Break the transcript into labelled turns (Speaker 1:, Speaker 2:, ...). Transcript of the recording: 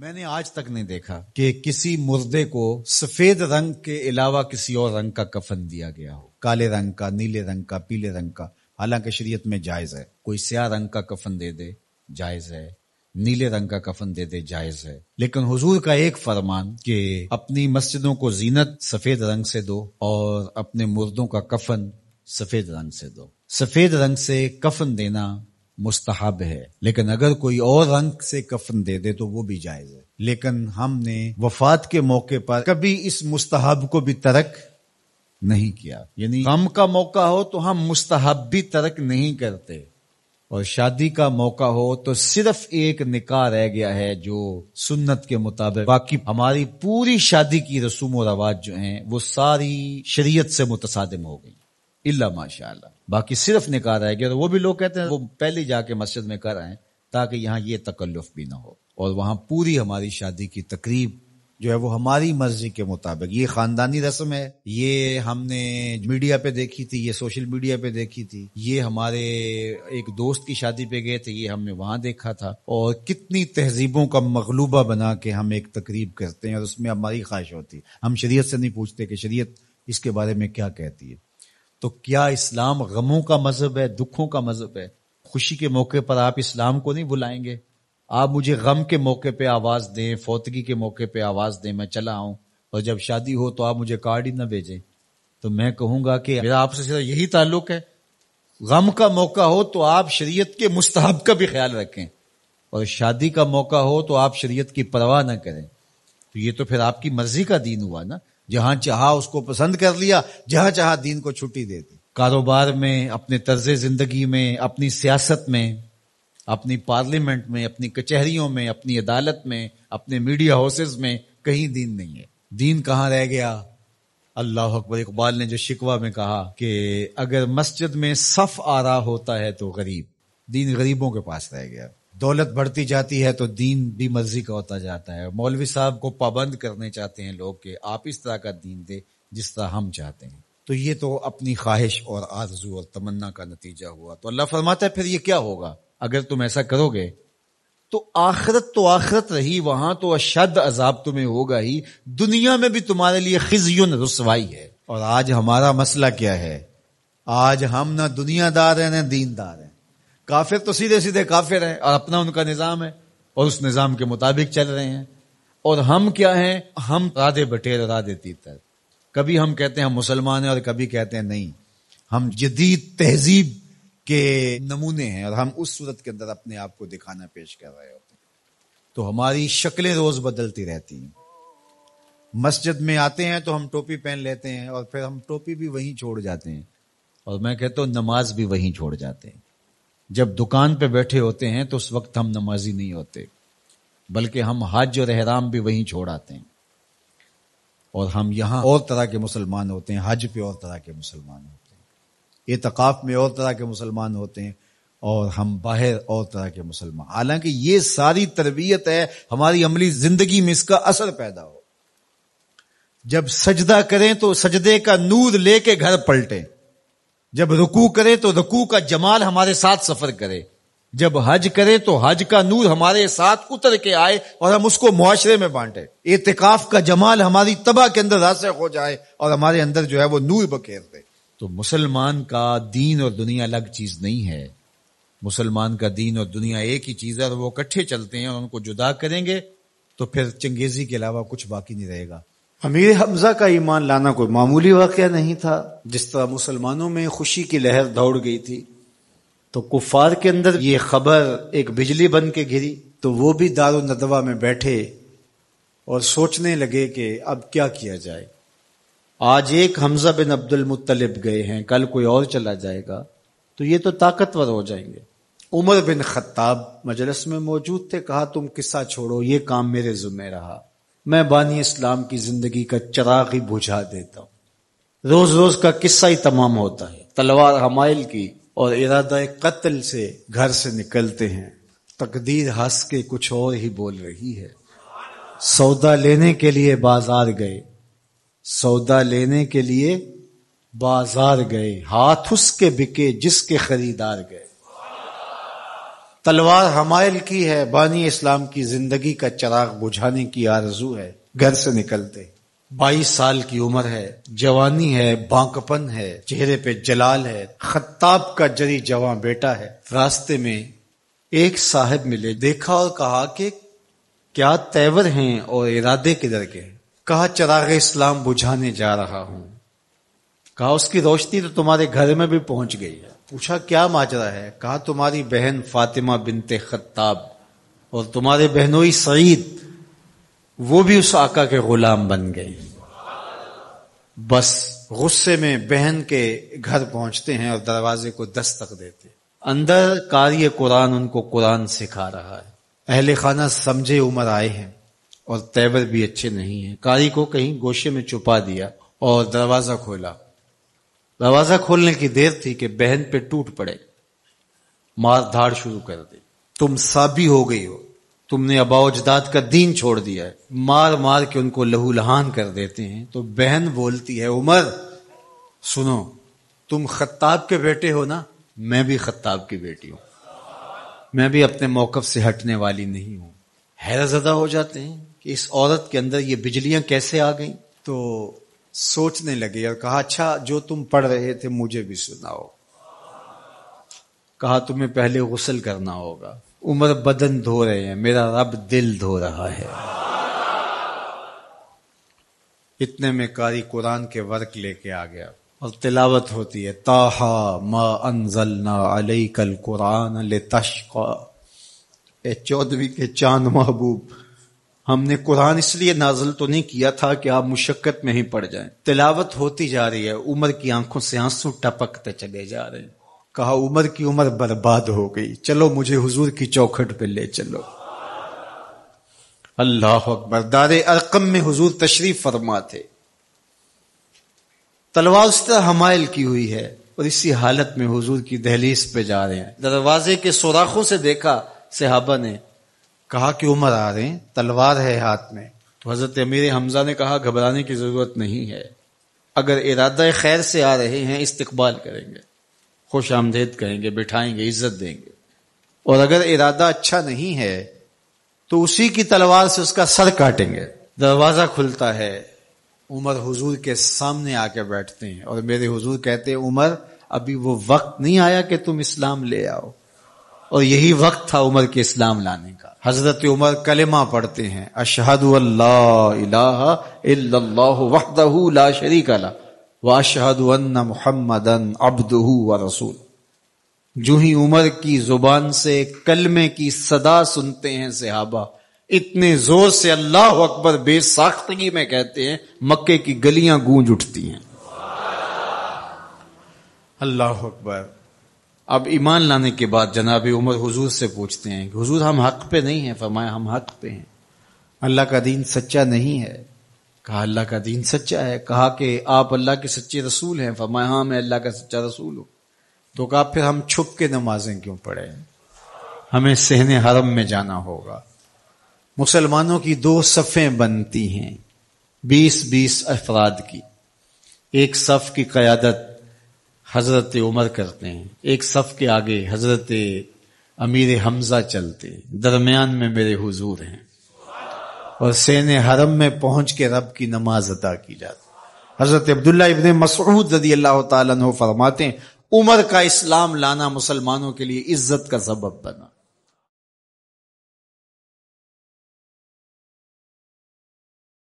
Speaker 1: میں نے آج تک نہیں دیکھا کہ کسی مردے کو سفید رنگ کے علاوہ کسی اور رنگ کا کفن دیا گیا ہو، کالے رنگ کا، نیلے رنگ کا، پیلے رنگ کا. حالانکہ شریعت میں جائز ہے. کوئی سیاہ رنگ کا کفن دے دے جائز ہے، نیلے رنگ کا کفن دے دے جائز ہے. لیکن حضور کا ایک فرمان کہ اپنی مسجدوں کو زینت سفید رنگ سے دو اور اپنے مردوں کا کفن سفید رنگ سے دو. سفید رنگ سے کفن دینا مستحب ہے، لیکن اگر کوئی اور رنگ سے کفن دے دے تو وہ بھی جائز ہے. لیکن ہم نے وفات کے موقع پر کبھی اس مستحب کو بھی ترک نہیں کیا. یعنی غم کا موقع ہو تو ہم مستحب بھی ترک نہیں کرتے، اور شادی کا موقع ہو تو صرف ایک نکاح رہ گیا ہے جو سنت کے مطابق. باقی ہماری پوری شادی کی رسوم و رواج جو ہیں وہ ساری شریعت سے متصادم ہو گئی الا ماشاءاللہ. باقی صرف نکاح رہ گیا، تو وہ بھی لوگ کہتے ہیں وہ پہلے جا کے مسجد میں کر آئیں تاکہ یہاں یہ تکلف بھی نہ ہو، اور وہاں پوری ہماری شادی کی تقریب جو ہے وہ ہماری مرضی کے مطابق. یہ خاندانی رسم ہے، یہ ہم نے میڈیا پہ دیکھی تھی، یہ سوشل میڈیا پہ دیکھی تھی، یہ ہمارے ایک دوست کی شادی پہ گئے تھے، یہ ہم نے وہاں دیکھا تھا. اور کتنی تہذیبوں کا مغلوبہ بنا کے ہم ایک تقریب کرتے ہیں اور اس میں ہماری خواہش ہوتی ہے. ہم شریعت سے نہیں پوچھتے کہ شریعت اس کے بارے میں کیا کہتی ہے. تو کیا اسلام غموں کا مذہب ہے، دکھوں کا مذہب ہے؟ خوشی کے موقع پر آپ اسلام کو نہیں بلائیں گے؟ آپ مجھے غم کے موقع پہ آواز دیں، فوتگی کے موقع پہ آواز دیں، میں چلا آؤں، اور جب شادی ہو تو آپ مجھے کارڈ ہی نہ بھیجیں. تو میں کہوں گا کہ میرا آپ سے صرف یہی تعلق ہے. غم کا موقع ہو تو آپ شریعت کے مستحب کا بھی خیال رکھیں، اور شادی کا موقع ہو تو آپ شریعت کی پرواہ نہ کریں. تو یہ تو پھر آپ کی مرضی کا دین ہوا نا. جہاں چاہا اس کو پسند کر لیا، جہاں چاہا دین کو چھٹی دے دی. کاروبار میں، اپنے طرز زندگی میں، اپنی سیاست میں، اپنی پارلیمنٹ میں، اپنی کچہریوں میں، اپنی عدالت میں، اپنے میڈیا ہاؤسز میں کہیں دین نہیں ہے. دین کہاں رہ گیا؟ اللہ اکبر. اقبال نے جو شکوہ میں کہا کہ اگر مسجد میں صف آ رہا ہوتا ہے تو غریب، دین غریبوں کے پاس رہ گیا. دولت بڑھتی جاتی ہے تو دین بھی مرضی کا ہوتا جاتا ہے. مولوی صاحب کو پابند کرنے چاہتے ہیں لوگ کہ آپ اس طرح کا دین دے جس طرح ہم چاہتے ہیں. تو یہ تو اپنی خواہش اور آرزو اور تمنا کا نتیجہ ہوا. تو اللہ فرماتا ہے پھر یہ کیا ہوگا اگر تم ایسا کرو گے تو آخرت رہی، وہاں تو اشد عذاب تمہیں ہوگا ہی، دنیا میں بھی تمہارے لیے خزی رسوائی ہے. اور آج ہمارا مسئلہ کیا ہے؟ آج ہم نہ دنیا دار ہیں نہ دین دار ہیں. کافر تو سیدھے سیدھے کافر ہیں اور اپنا ان کا نظام ہے اور اس نظام کے مطابق چل رہے ہیں. اور ہم کیا ہیں؟ ہم رادے بٹیر رادے تیتر. کبھی ہم کہتے ہیں ہم مسلمان ہیں اور کبھی کہتے ہیں نہیں ہم جدید تہذیب کے نمونے ہیں، اور ہم اس صورت کے اندر اپنے آپ کو دکھانا پیش کر رہے ہوتے ہیں. تو ہماری شکلیں روز بدلتی رہتی ہیں. مسجد میں آتے ہیں تو ہم ٹوپی پہن لیتے ہیں اور پھر ہم ٹوپی بھی وہیں چھوڑ جاتے ہیں، اور میں کہتا ہوں نماز بھی وہیں چھوڑ جاتے ہیں. جب دکان پہ بیٹھے ہوتے ہیں تو اس وقت ہم نمازی نہیں ہوتے، بلکہ ہم حج اور احرام بھی وہیں چھوڑ آتے ہیں. اور ہم یہاں اور طرح کے مسلمان ہوتے ہیں، حج پہ اور طرح کے مسلمان ہوتے ہیں، اعتکاف میں اور طرح کے مسلمان ہوتے ہیں، اور ہم باہر اور طرح کے مسلمان. حالانکہ یہ ساری تربیت ہے ہماری عملی زندگی میں اس کا اثر پیدا ہو. جب سجدہ کریں تو سجدے کا نور لے کے گھر پلٹیں، جب رکوع کرے تو رکوع کا جمال ہمارے ساتھ سفر کرے، جب حج کرے تو حج کا نور ہمارے ساتھ اتر کے آئے اور ہم اس کو معاشرے میں بانٹے. اعتکاف کا جمال ہماری طبع کے اندر راسخ ہو جائے اور ہمارے اندر جو ہے وہ نور بکھیر دے. تو مسلمان کا دین اور دنیا الگ چیز نہیں ہے. مسلمان کا دین اور دنیا ایک ہی چیز ہے، اور وہ اکٹھے چلتے ہیں، اور ان کو جدا کریں گے تو پھر چنگیزی کے علاوہ کچھ باقی نہیں رہے گا.
Speaker 2: امیر حمزہ کا ایمان لانا کوئی معمولی واقعہ نہیں تھا. جس طرح مسلمانوں میں خوشی کی لہر دوڑ گئی تھی تو کفار کے اندر یہ خبر ایک بجلی بن کے گری، تو وہ بھی دار الندوہ میں بیٹھے اور سوچنے لگے کہ اب کیا کیا جائے. آج ایک حمزہ بن عبد المطلب گئے ہیں، کل کوئی اور چلا جائے گا تو یہ تو طاقتور ہو جائیں گے. عمر بن خطاب مجلس میں موجود تھے. کہا تم قصہ چھوڑو، یہ کام میرے ذمہ رہا، میں بانی اسلام کی زندگی کا چراغ ہی بجھا دیتا ہوں. روز روز کا قصہ ہی تمام ہوتا ہے. تلوار حمائل کی اور ارادہ قتل سے گھر سے نکلتے ہیں، تقدیر ہنس کے کچھ اور ہی بول رہی ہے. سودا لینے کے لیے بازار گئے، سودا لینے کے لیے بازار گئے، ہاتھ اس کے بکے جس کے خریدار گئے. تلوار حمائل کی ہے، بانی اسلام کی زندگی کا چراغ بجھانے کی آرزو ہے۔ گھر سے نکلتے 22 سال کی عمر ہے، جوانی ہے، بانکپن ہے، چہرے پہ جلال ہے، خطاب کا جری جواں بیٹا ہے۔ راستے میں ایک صاحب ملے، دیکھا اور کہا کہ کیا تیور ہیں اور ارادے کدھر کے؟ کہا چراغ اسلام بجھانے جا رہا ہوں۔ کہا اس کی روشنی تو تمہارے گھر میں بھی پہنچ گئی ہے۔ پوچھا کیا ماجرا ہے؟ کہا تمہاری بہن فاطمہ بنت خطاب اور تمہارے بہنوئی سعید وہ بھی اس آقا کے غلام بن گئی۔ بس غصے میں بہن کے گھر پہنچتے ہیں اور دروازے کو دستک دیتے، اندر قاری قرآن ان کو قرآن سکھا رہا ہے۔ اہل خانہ سمجھے عمر آئے ہیں اور تیور بھی اچھے نہیں ہیں، قاری کو کہیں گوشے میں چھپا دیا اور دروازہ کھولا۔ دروازہ کھولنے کی دیر تھی کہ بہن پہ ٹوٹ پڑے، مار دھاڑ شروع کر دی۔ تم سابی ہو گئی ہو، تم نے آباء و اجداد کا دین چھوڑ دیا ہے۔ مار مار کے ان کو لہو لہان کر دیتے ہیں۔ تو بہن بولتی ہے عمر سنو، تم خطاب کے بیٹے ہو نا، میں بھی خطاب کی بیٹی ہوں، میں بھی اپنے موقف سے ہٹنے والی نہیں ہوں۔ حیرت زدہ ہو جاتے ہیں کہ اس عورت کے اندر یہ بجلیاں کیسے آ گئیں؟ تو سوچنے لگے اور کہا اچھا جو تم پڑھ رہے تھے مجھے بھی سناؤ۔ کہا تمہیں پہلے غسل کرنا ہوگا۔ عمر بدن دھو رہے ہیں، میرا رب دل دھو رہا ہے۔ اتنے میں قاری قرآن کے ورق لے کے آ گیا اور تلاوت ہوتی ہے، طٰہٰ ما انزلنا علیک القرآن لتشقی، اے 14ویں کے چاند محبوب، ہم نے قرآن اس لیے نازل تو نہیں کیا تھا کہ آپ مشقت میں ہی پڑ جائیں۔ تلاوت ہوتی جا رہی ہے، عمر کی آنکھوں سے آنسو ٹپکتے چلے جا رہے ہیں۔ کہا عمر کی عمر برباد ہو گئی، چلو مجھے حضور کی چوکھٹ پہ لے چلو۔ اللہ اکبر۔ دار ارقم میں حضور تشریف فرما تھے، تلوار اس طرح حمائل کی ہوئی ہے اور اسی حالت میں حضور کی دہلیز پہ جا رہے ہیں۔ دروازے کے سوراخوں سے دیکھا صحابہ نے، کہا کہ عمر آ رہے ہیں، تلوار ہے ہاتھ میں۔ تو حضرت امیر حمزہ نے کہا گھبرانے کی ضرورت نہیں ہے، اگر ارادہ خیر سے آ رہے ہیں استقبال کریں گے، خوش آمدید کہیں گے، بٹھائیں گے، عزت دیں گے، اور اگر ارادہ اچھا نہیں ہے تو اسی کی تلوار سے اس کا سر کاٹیں گے۔ دروازہ کھلتا ہے، عمر حضور کے سامنے آ کے بیٹھتے ہیں اور میرے حضور کہتے ہیں عمر ابھی وہ وقت نہیں آیا کہ تم اسلام لے آؤ، اور یہی وقت تھا عمر کے اسلام لانے کا۔ حضرت عمر کلمہ پڑھتے ہیں، اشہد ان لا الہ الا اللہ وحدہ لا شریک لہ واشہد ان محمدا عبدہ ورسولہ۔ جو ہی عمر کی زبان سے کلمے کی صدا سنتے ہیں صحابہ، اتنے زور سے اللہ اکبر بے ساختگی میں کہتے ہیں مکے کی گلیاں گونج اٹھتی ہیں۔ اللہ اکبر۔ اب ایمان لانے کے بعد جناب عمر حضور سے پوچھتے ہیں کہ حضور ہم حق پہ نہیں ہیں؟ فرمایا ہم حق پہ ہیں، اللہ کا دین سچا نہیں ہے؟ کہا اللہ کا دین سچا ہے۔ کہا کہ آپ اللہ کے سچے رسول ہیں؟ فرمایا ہاں میں اللہ کا سچا رسول ہوں۔ تو کہا پھر ہم چھپ کے نمازیں کیوں پڑھیں؟ ہمیں صحن حرم میں جانا ہوگا۔ مسلمانوں کی 2 صفیں بنتی ہیں، 20-20 افراد کی، ایک صف کی قیادت حضرت عمر کرتے ہیں، ایک صف کے آگے حضرت امیر حمزہ چلتے، درمیان میں میرے حضور ہیں، اور صحن حرم میں پہنچ کے رب کی نماز ادا کی جاتی۔ حضرت عبداللہ ابن مسعود رضی اللہ تعالیٰ عنہ فرماتے ہیں عمر کا اسلام لانا مسلمانوں کے لیے عزت کا سبب بنا۔